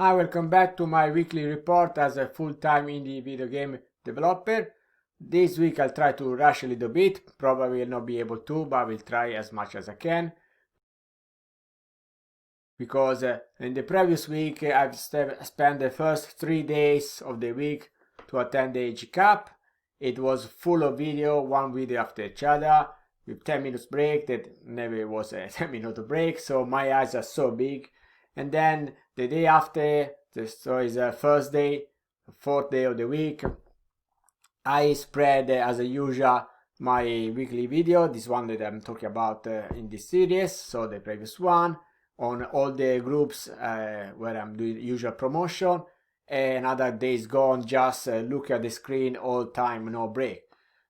Hi, welcome back to my weekly report as a full-time indie video game developer. This week I'll try to rush a little bit, probably will not be able to, but I will try as much as I can. Because in the previous week I've spent the first 3 days of the week to attend the AG Cup. It was full of video, one video after each other, with 10 minutes break. That never was a 10-minute break, so my eyes are so big. And then the day after, so is Thursday, the fourth day of the week, I spread as usual my weekly video, this one that I'm talking about in this series, so the previous one, on all the groups where I'm doing usual promotion, and other days gone just look at the screen all time, no break.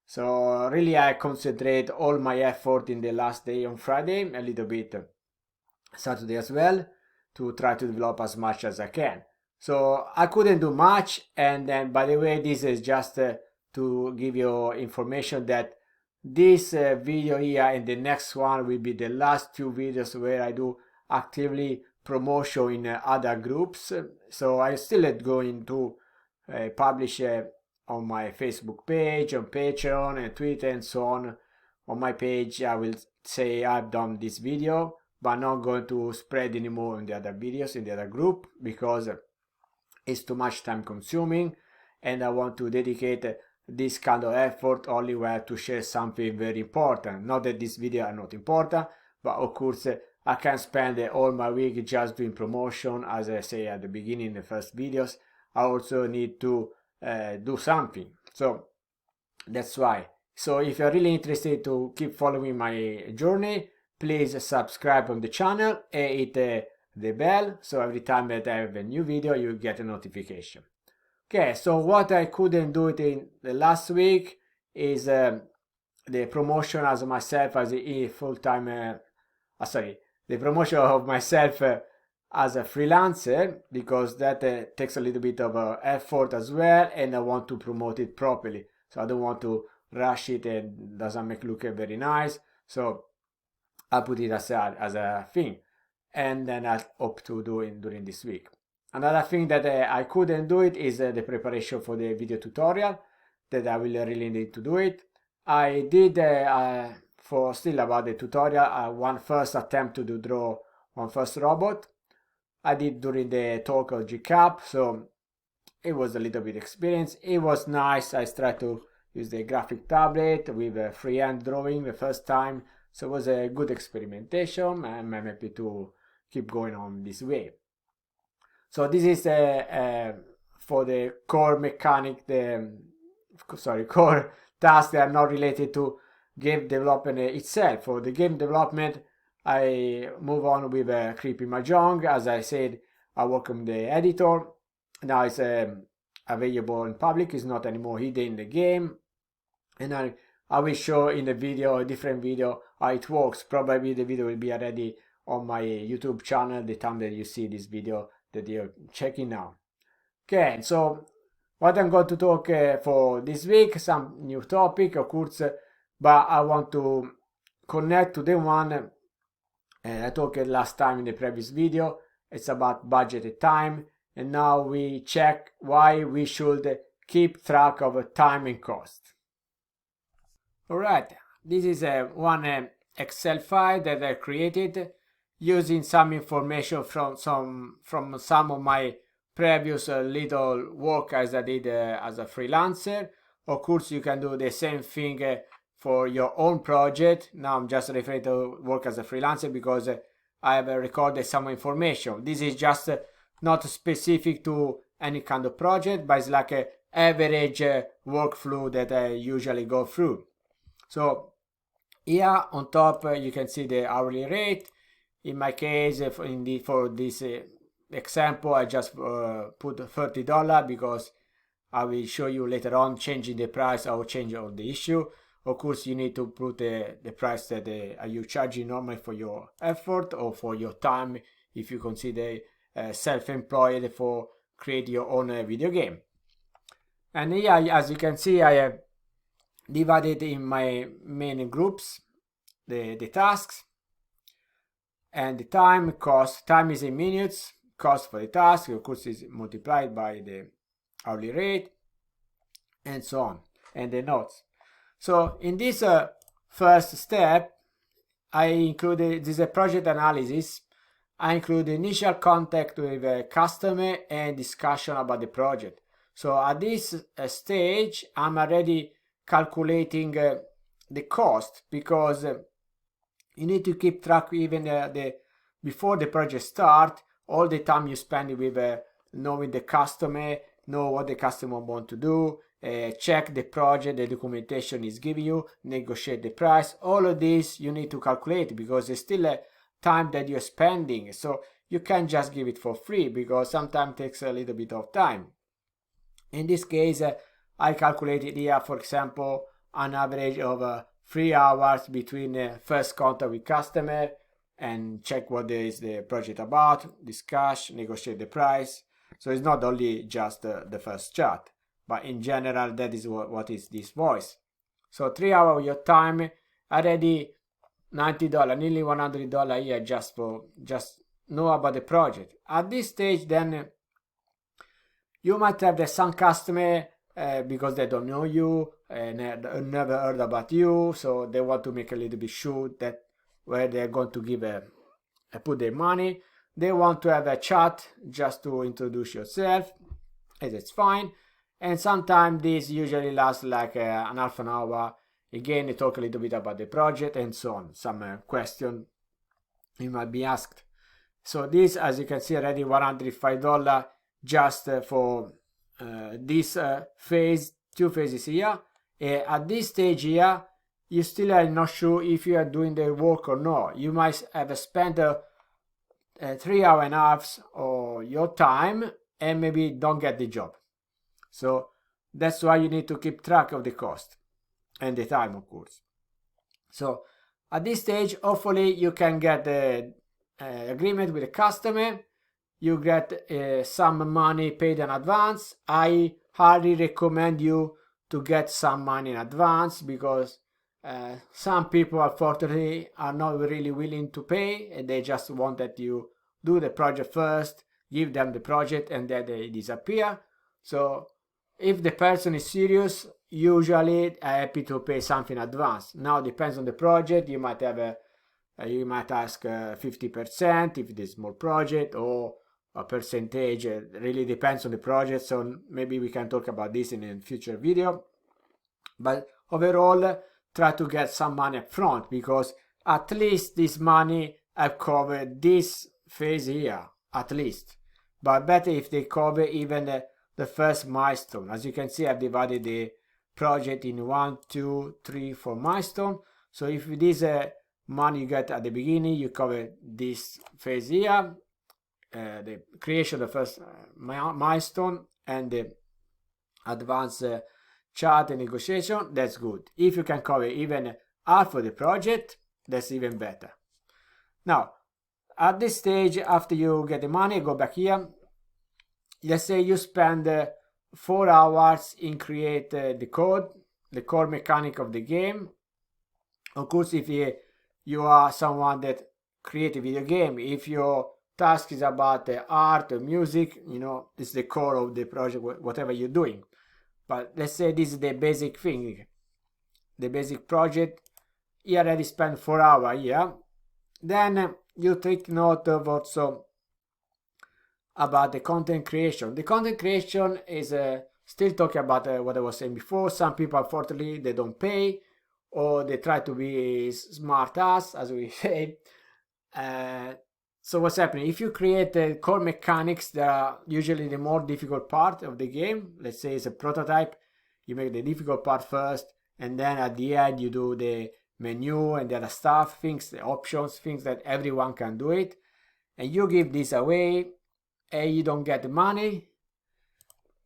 So really I concentrate all my effort in the last day on Friday, a little bit Saturday as well, to try to develop as much as I can. So I couldn't do much, and then by the way, this is just to give you information that this video here and the next one will be the last two videos where I do actively promotion in other groups. So I'm still going to publish on my Facebook page, on Patreon and Twitter and so on. On my page I will say I've done this video, but not going to spread anymore in the other videos in the other group because it's too much time consuming, and I want to dedicate this kind of effort only where to share something very important. Not that this video are not important, but of course I can't spend all my week just doing promotion. As I say at the beginning, the first videos, I also need to do something. So that's why. So if you're really interested to keep following my journey, please subscribe on the channel and hit the bell, so every time that I have a new video you get a notification. Okay, so what I couldn't do it in the last week is the promotion as myself as a full-time the promotion of myself as a freelancer, because that takes a little bit of effort as well, and I want to promote it properly, so I don't want to rush it and doesn't make look very nice. So I put it aside as a thing, and then I hope to do it during this week. Another thing that I couldn't do it is the preparation for the video tutorial, that I will really need to do it. I did for still about the tutorial one first attempt to draw one first robot. I did during the talk of GCAP, so it was a little bit experience. It was nice. I tried to use the graphic tablet with a freehand drawing the first time, so it was a good experimentation, and I'm happy to keep going on this way. So this is for the core mechanic, core tasks that are not related to game development itself. For the game development, I move on with Creepy Mahjong. As I said, I work on the editor. Now it's available in public. It's not anymore hidden in the game, and I will show in the video, a different video, how it works. Probably the video will be already on my YouTube channel the time that you see this video that you're checking now. Okay, so what I'm going to talk for this week, some new topic of course, but I want to connect to the one I talked last time in the previous video. It's about budget and time, and now we check why we should keep track of time and cost. Alright, this is one Excel file that I created using some information from some of my previous little work as I did as a freelancer. Of course, you can do the same thing for your own project. Now I'm just referring to work as a freelancer because I have recorded some information. This is just not specific to any kind of project, but it's like an average workflow that I usually go through. So here on top you can see the hourly rate. In my case, for this example, I just put $30 because I will show you later on changing the price or change of the issue. Of course, you need to put the price that are you charging normally for your effort or for your time if you consider self-employed for create your own video game. And here, as you can see, I have divided in my main groups the tasks, and the time cost. Time is in minutes, cost for the task, of course is multiplied by the hourly rate, and so on, and the notes. So in this first step, I included, this is a project analysis. I include initial contact with a customer and discussion about the project. So at this stage, I'm already calculating the cost, because you need to keep track even before the project start, all the time you spend with knowing the customer, know what the customer want to do, check the project, the documentation is giving you, negotiate the price. All of this you need to calculate, because it's still a time that you're spending. So you can't just give it for free, because sometimes it takes a little bit of time. In this case, I calculated here, for example, an average of 3 hours between first contact with customer and check what is the project about, discuss, negotiate the price. So it's not only just the first chat, but in general, that is what is this voice. So 3 hours of your time, already $90, nearly $100 here just know about the project. At this stage, then you might have some customer because they don't know you and never heard about you, so they want to make a little bit sure that where they're going to give put their money. They want to have a chat just to introduce yourself, and it's fine. And sometimes this usually lasts like an half an hour. Again, they talk a little bit about the project and so on. Some question you might be asked. So this, as you can see, already $105 just for this phase, 2 phases here. At this stage here, you still are not sure if you are doing the work or not. You might have spent 3 hours and a half of your time and maybe don't get the job. So that's why you need to keep track of the cost and the time, of course. So at this stage, hopefully you can get the agreement with the customer. You get some money paid in advance. I highly recommend you to get some money in advance, because some people unfortunately are not really willing to pay, and they just want that you do the project first, give them the project, and then they disappear. So if the person is serious, usually I'm happy to pay something in advance. Now depends on the project. You might have you might ask 50% if it is a small project, or a percentage. It really depends on the project. So maybe we can talk about this in a future video. But overall, try to get some money up front, because at least this money I've covered this phase here, at least. But better if they cover even the first milestone. As you can see, I've divided the project in 1, 2, 3, 4 milestone. So if this money you get at the beginning, you cover this phase here, the creation of the first milestone, and the advanced chat and negotiation. That's good. If you can cover even half of the project, that's even better. Now, at this stage, after you get the money, go back here. Let's say you spend 4 hours in create the code, the core mechanic of the game. Of course, if you are someone that create a video game, if your task is about art or music, it's the core of the project, whatever you're doing. But let's say this is the basic thing, the basic project. You already spent 4 hours here. Then you take note of also about the content creation. The content creation is still talking about what I was saying before. Some people, unfortunately, they don't pay, or they try to be smart ass, as we say. So what's happening? If you create the core mechanics, that are usually the more difficult part of the game. Let's say it's a prototype. You make the difficult part first, and then at the end you do the menu and the other stuff, things, the options, things that everyone can do it. And you give this away, and you don't get the money.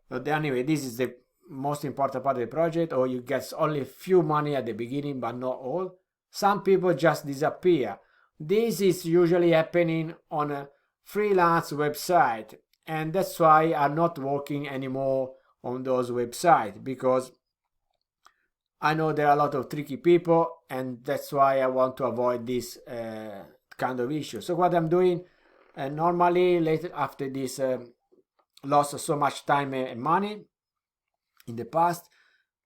But anyway, this is the most important part of the project, or you get only few money at the beginning, but not all. Some people just disappear. This is usually happening on a freelance website, and that's why I'm not working anymore on those websites, because I know there are a lot of tricky people, and that's why I want to avoid this kind of issue. So what I'm doing, And normally later after this lost so much time and money in the past,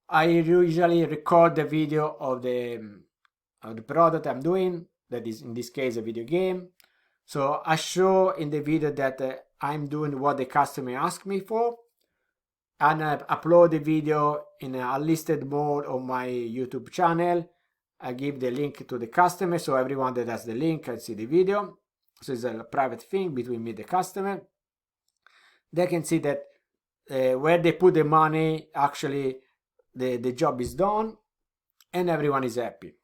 I usually record the video of the product I'm doing, that is in this case a video game. So I show in the video that I'm doing what the customer asked me for, and I upload the video in a unlisted mode on my YouTube channel. I give the link to the customer, so everyone that has the link can see the video. So it's a private thing between me and the customer. They can see that where they put the money, actually the job is done and everyone is happy.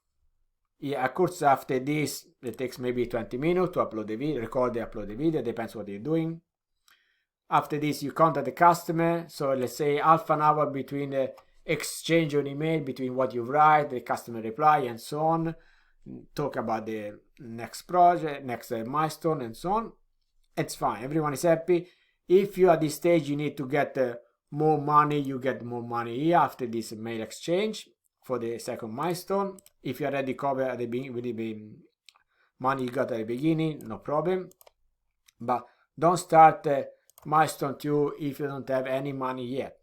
Yeah, of course after this it takes maybe 20 minutes to upload the video, record and upload the video, depends what you're doing. After this you contact the customer, so let's say half an hour between the exchange on email, between what you write, the customer reply and so on, talk about the next project, next milestone and so on. It's fine, everyone is happy. If you at this stage you need to get more money, you get more money here after this mail exchange for the second milestone. If you already covered at the beginning with the money you got at the beginning, no problem. But don't start milestone 2 if you don't have any money yet,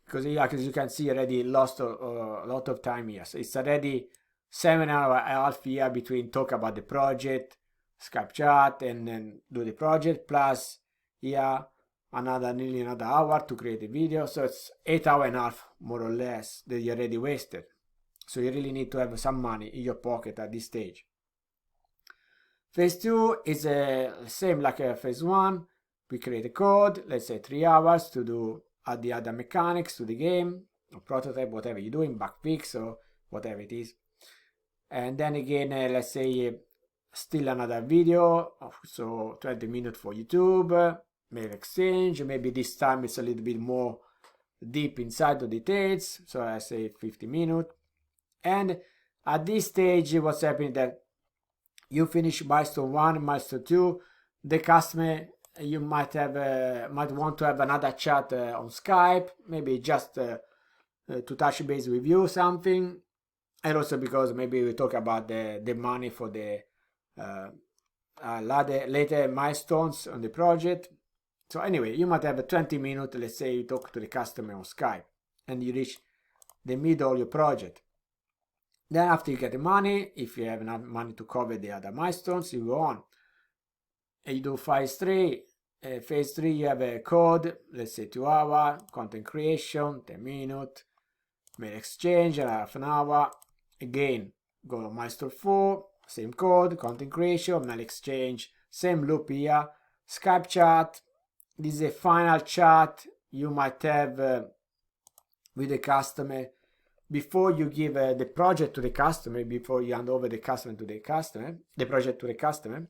because as you can see already lost a lot of time here. So it's already 7.5 here between talk about the project, Skype chat, and then do the project, plus here nearly another hour to create a video. So it's 8.5 hours more or less that you already wasted. So you really need to have some money in your pocket at this stage. Phase 2 is same like phase 1. We create a code, let's say 3 hours to do add the other mechanics to the game, or prototype, whatever you're doing, bug fix or whatever it is. And then again, let's say still another video, so 20 minutes for YouTube, mail exchange, maybe this time it's a little bit more deep inside the details, so I say 50 minutes. And at this stage what's happening that you finish milestone 1, milestone 2, the customer, you might want to have another chat on Skype, maybe just to touch base with you something, and also because maybe we talk about the money for the later milestones on the project. So anyway, you might have 20 minutes, let's say you talk to the customer on Skype, and you reach the middle of your project. Then after you get the money, if you have enough money to cover the other milestones, you go on. And you do phase 3. Phase 3 you have a code, let's say 2 hours, content creation, 10 minutes, mail exchange, half an hour. Again, go to milestone 4, same code, content creation, mail exchange, same loop here, Skype chat. This is a final chat you might have with the customer before you give the project to the customer, before you hand over the project to the customer.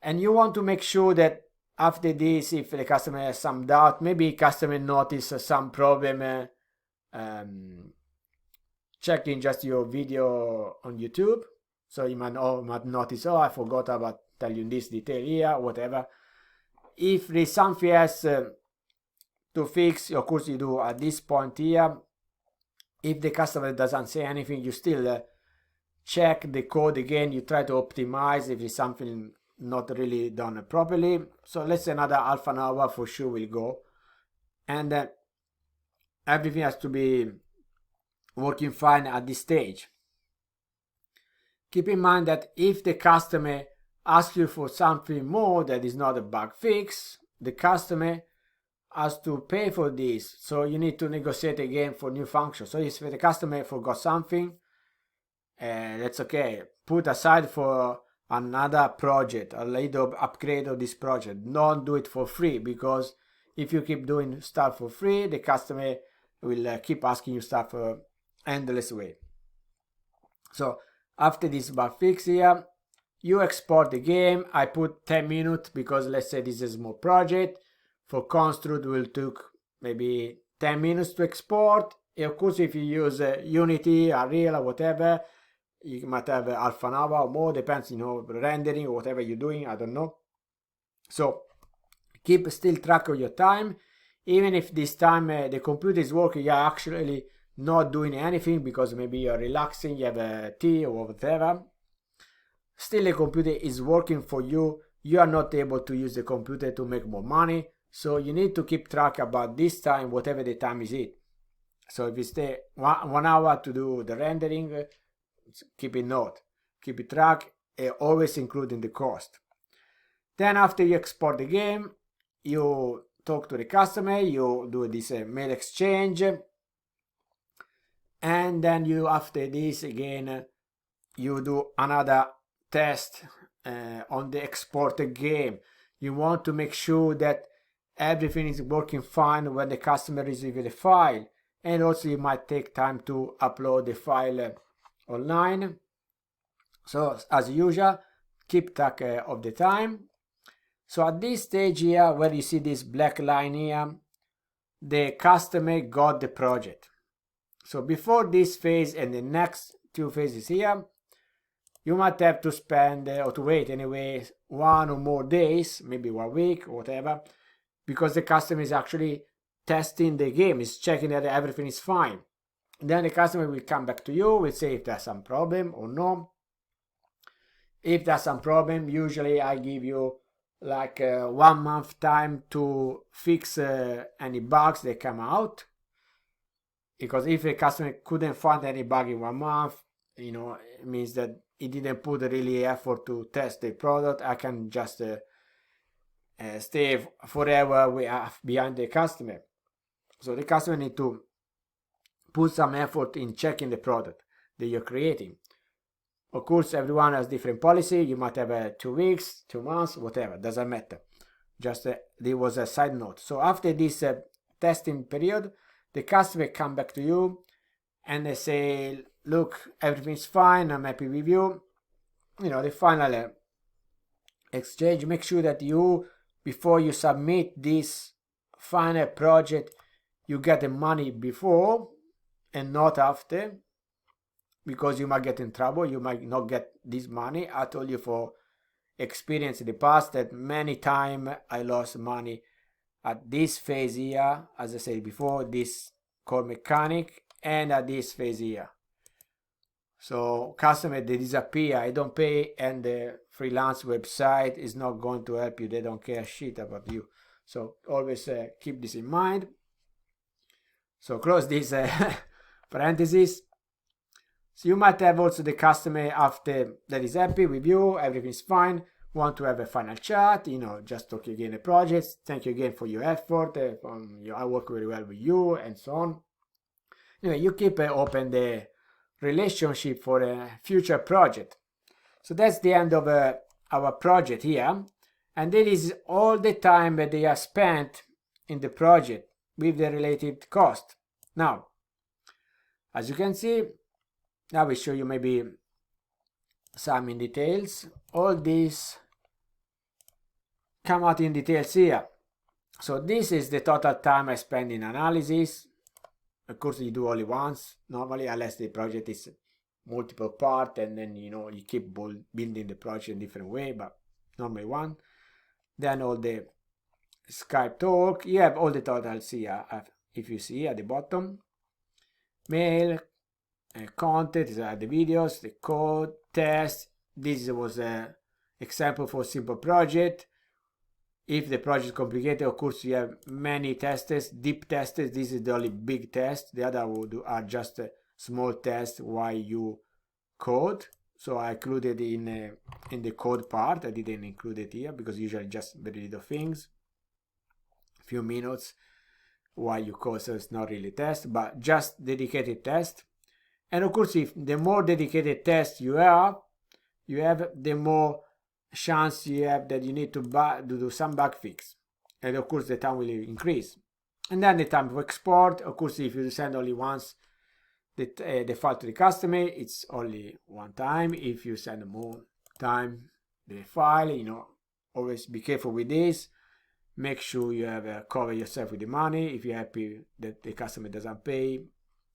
And you want to make sure that after this, if the customer has some doubt, maybe customer notice some problem checking just your video on YouTube. So you might notice, oh, I forgot about telling you this detail here, whatever. If there's something else to fix, of course you do at this point here. If the customer doesn't say anything, you still check the code again. You try to optimize if it's something not really done properly. So let's say another half an hour for sure will go, and everything has to be working fine at this stage. Keep in mind that if the customer asks you for something more that is not a bug fix, the customer has to pay for this, so you need to negotiate again for new functions. So if the customer forgot something, that's okay, put aside for another project, a little upgrade of this project. Don't do it for free, because if you keep doing stuff for free, the customer will keep asking you stuff endless way. So after this bug fix here, you export the game. I put 10 minutes because let's say this is a small project. For Construct will took maybe 10 minutes to export. Of course, if you use Unity, Unreal, or whatever, you might have half an hour or more, depends, rendering or whatever you're doing, I don't know. So keep still track of your time. Even if this time the computer is working, you're actually not doing anything because maybe you're relaxing, you have a tea or whatever. still the computer is working for you. You are not able to use the computer to make more money. So you need to keep track about this time, whatever the time is it. So if you stay 1 hour to do the rendering, keep it note, keep it track, always including the cost. Then after you export the game, you talk to the customer, you do this mail exchange, and then you, after this again, you do another test on the exported game. You want to make sure that everything is working fine when the customer receives the file, and also you might take time to upload the file online. So as usual, keep track of the time. So at this stage here, where you see this black line here, the customer got the project. So before this phase and the next 2 phases here, you might have to spend or to wait anyway 1 or more days, maybe 1 week or whatever, because the customer is actually testing the game, is checking that everything is fine. Then the customer will come back to you, will say if there's some problem or no. If there's some problem, usually I give you like 1 month time to fix any bugs that come out. Because if a customer couldn't find any bug in 1 month, it means that he didn't put really effort to test the product. I can just stay forever behind the customer. So the customer need to put some effort in checking the product that you're creating. Of course, everyone has different policy. You might have 2 weeks, 2 months, whatever, doesn't matter. Just there was a side note. So after this testing period, the customer come back to you and they say, look, everything's fine, I'm happy with you. The final exchange, make sure that you, before you submit this final project, you get the money before and not after, because you might get in trouble, you might not get this money. I told you for experience in the past that many times I lost money at this phase here, as I said before, this core mechanic, and at this phase here. So customer, they disappear, I don't pay, and the freelance website is not going to help you. They don't care shit about you. So always keep this in mind. So close this parenthesis. So you might have also the customer after that is happy with you, everything's fine, want to have a final chat, just talk again the project, thank you again for your effort, I work very well with you, and so on. Anyway, you keep open the relationship for a future project. So that's the end of our project here, and that is all the time that they are spent in the project with the related cost. Now, as you can see, now we show you maybe some in details. All these come out in details here. So this is the total time I spend in analysis. Of course, you do only once normally, unless the project is multiple part, and then you keep building the project in different way, but normally one. Then all the Skype talk, you have all the totals here. If you see at the bottom, mail, content, these are the videos, the code, test. This was an example for simple project. If the project is complicated, of course, you have many testers, deep testers. This is the only big test. The other are just a small test while you code. So I included in the code part. I didn't include it here because usually just very little things, a few minutes while you code, so it's not really test, but just dedicated test. And of course, if the more dedicated tests you have, the more chance you have that you need to do some bug fix, and of course the time will increase. And then the time to export, of course, if you send only once the file to the customer, it's only one time. If you send more time the file, always be careful with this. Make sure you have cover yourself with the money. If you're happy that the customer doesn't pay,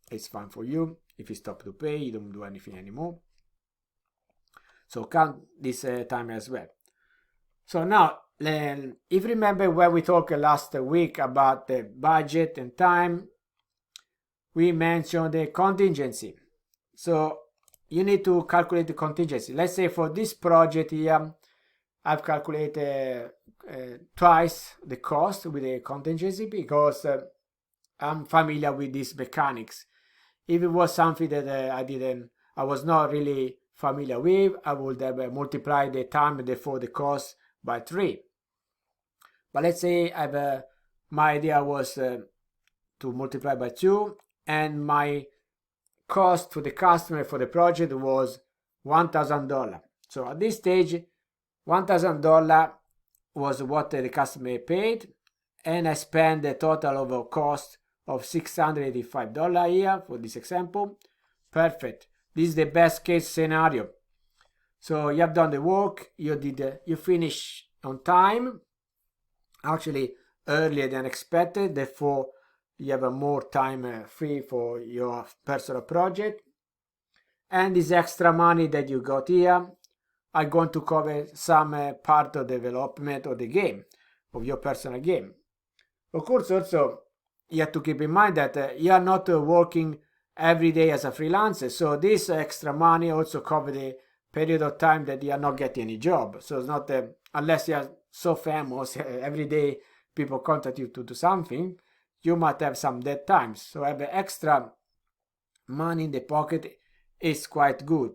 it's fine for you. If you stop to pay, you don't do anything anymore. So count this time as well. So now, if you remember when we talked last week about the budget and time, we mentioned the contingency. So you need to calculate the contingency. Let's say for this project here, I've calculated twice the cost with the contingency because I'm familiar with these mechanics. If it was something that I was not really familiar with, I would have multiplied the time and therefore the cost by 3. But let's say my idea was to multiply by 2, and my cost to the customer for the project was $1,000. So at this stage, $1,000 was what the customer paid, and I spent a total of a cost of $685 here for this example. Perfect. This is the best case scenario. So you have done the work, you finish on time, actually earlier than expected, therefore you have more time free for your personal project. And this extra money that you got here are going to cover some part of the development of the game, of your personal game. Of course, also you have to keep in mind that you are not working every day as a freelancer, so this extra money also covers the period of time that you are not getting any job. So it's not unless you are so famous every day people contact you to do something, you might have some dead times. So have extra money in the pocket is quite good.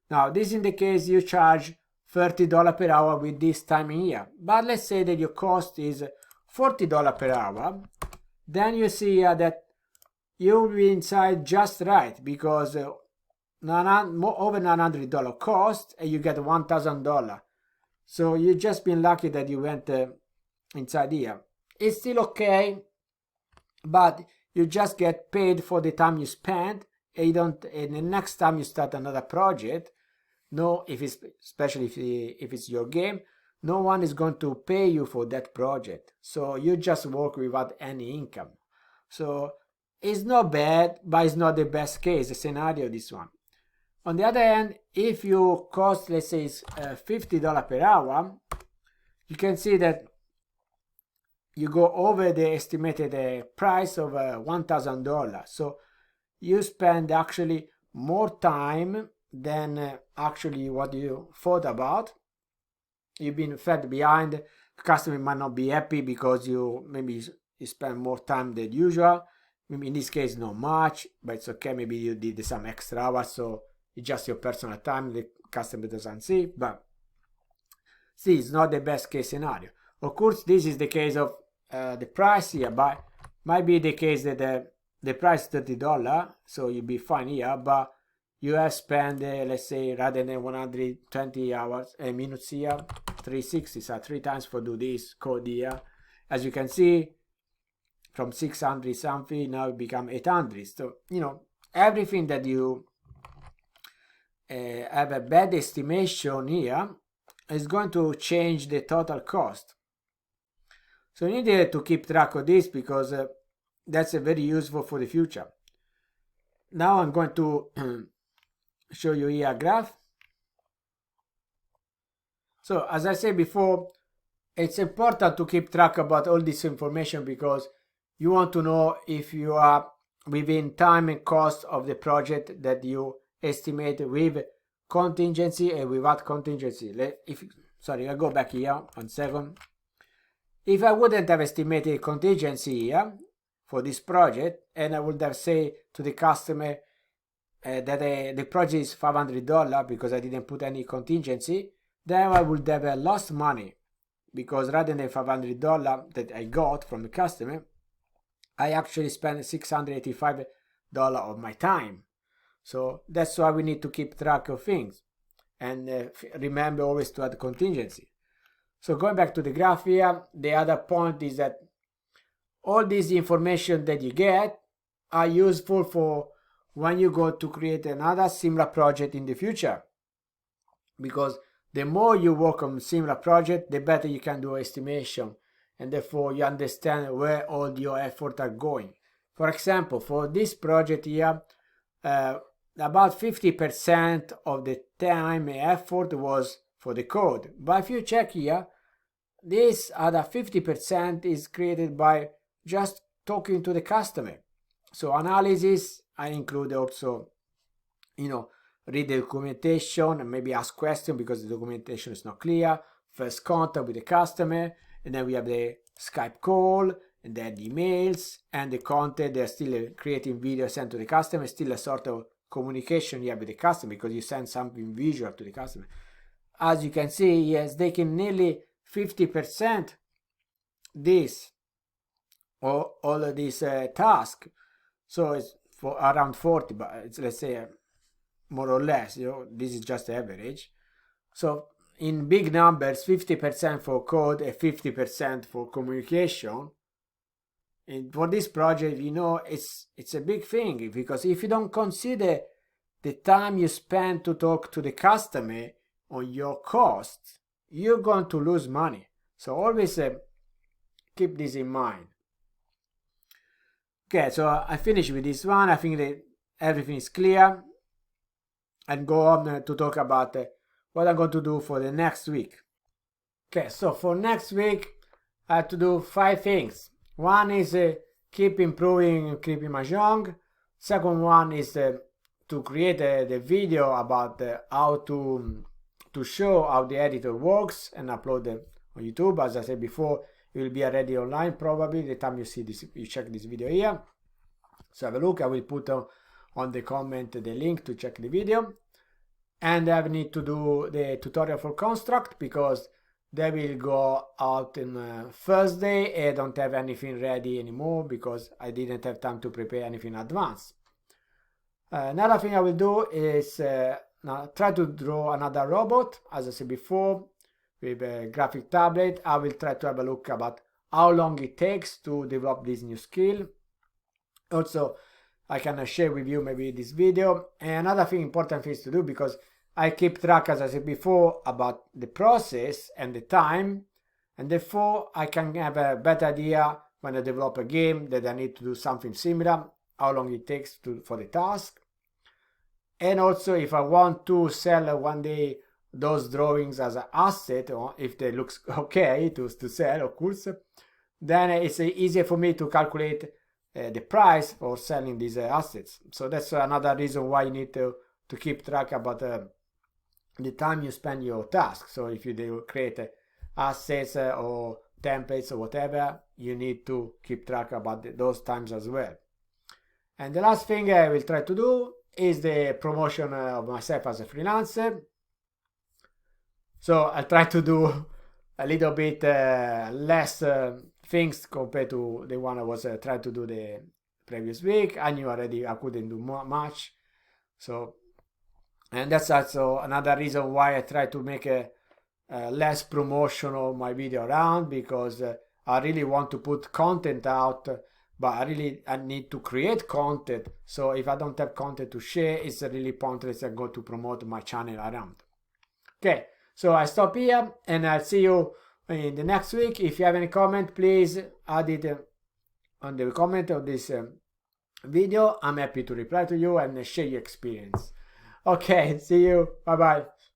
Now this in the case you charge $30 per hour with this time here, but let's say that your cost is $40 per hour, then you see here that you'll be inside just right, because over $900 cost and you get $1,000. So you just been lucky that you went inside here. It's still okay, but you just get paid for the time you spend, and you don't. And the next time you start another project, especially if it's your game, no one is going to pay you for that project. So you just work without any income. So it's not bad, but it's not the best case scenario, this one. On the other hand, if your cost, let's say, is $50 per hour, you can see that you go over the estimated price of $1,000. So you spend actually more time than actually what you thought about. You've been fed behind. The customer might not be happy because you spend more time than usual. Maybe in this case not much, but it's okay. Maybe you did some extra hours, so it's just your personal time the customer doesn't see. But see, it's not the best case scenario. Of course, this is the case of the price here, but might be the case that the price is $30, so you'll be fine here, but you have spent, let's say, rather than 120 minutes here, 360, so 3 times for do this code here. As you can see, from 600 something, now it become 800. So, everything that you have a bad estimation here is going to change the total cost. So you need to keep track of this, because that's very useful for the future. Now I'm going to show you here a graph. So as I said before, it's important to keep track about all this information, because you want to know if you are within time and cost of the project that you estimate with contingency and without contingency. I'll go back here 1 second. If I wouldn't have estimated contingency here for this project, and I would have said to the customer that the project is $500 because I didn't put any contingency, then I would have lost money, because rather than $500 that I got from the customer, I actually spent $685 of my time. So that's why we need to keep track of things, and remember always to add contingency. So going back to the graph here, the other point is that all this information that you get are useful for when you go to create another similar project in the future, because the more you work on similar project, the better you can do estimation, and therefore you understand where all your efforts are going. For example, for this project here, about 50% of the time and effort was for the code. But if you check here, this other 50% is created by just talking to the customer. So analysis, I include also, read the documentation and maybe ask questions because the documentation is not clear. First contact with the customer, and then we have the Skype call, and then the emails and the content. They're still creating video sent to the customer, still a sort of communication you have with the customer because you send something visual to the customer. As you can see, he has taken nearly 50% this or all of this task. So it's for around 40, but it's, let's say, more or less, this is just average. So in big numbers, 50% for code and 50% for communication. And for this project, it's a big thing, because if you don't consider the time you spend to talk to the customer on your costs, you're going to lose money. So always keep this in mind. Okay, so I finished with this one. I think that everything is clear. And go on to talk about what I'm going to do for the next week. Okay, so for next week, I have to do 5 things. One is keep improving Creepy Mahjong. Second one is to create the video about how to show how the editor works and upload them on YouTube. As I said before, it will be already online probably the time you see this, you check this video here. So have a look. I will put on the comment the link to check the video. And I need to do the tutorial for Construct because they will go out on Thursday. I don't have anything ready anymore because I didn't have time to prepare anything in advance. Another thing I will do is try to draw another robot, as I said before, with a graphic tablet. I will try to have a look about how long it takes to develop this new skill. Also, I can share with you maybe this video. And another thing, important things to do, because I keep track, as I said before, about the process and the time, and therefore I can have a better idea when I develop a game that I need to do something similar, how long it takes for the task. And also, if I want to sell one day those drawings as an asset, or if they look okay to sell, of course, then it's easier for me to calculate the price for selling these assets. So that's another reason why you need to keep track about the time you spend your task. So if you do create assets or templates or whatever, you need to keep track about those times as well. And the last thing I will try to do is the promotion of myself as a freelancer. So I try to do a little bit less things compared to the one I was trying to do the previous week. I knew already I couldn't do much. So, and that's also another reason why I try to make a less promotional my video around, because I really want to put content out, but I need to create content. So if I don't have content to share, it's really pointless I go to promote my channel around. Okay, so I stop here and I'll see you in the next week. If you have any comment, please add it on the comment of this video. I'm happy to reply to you and share your experience. Okay, see you. Bye bye.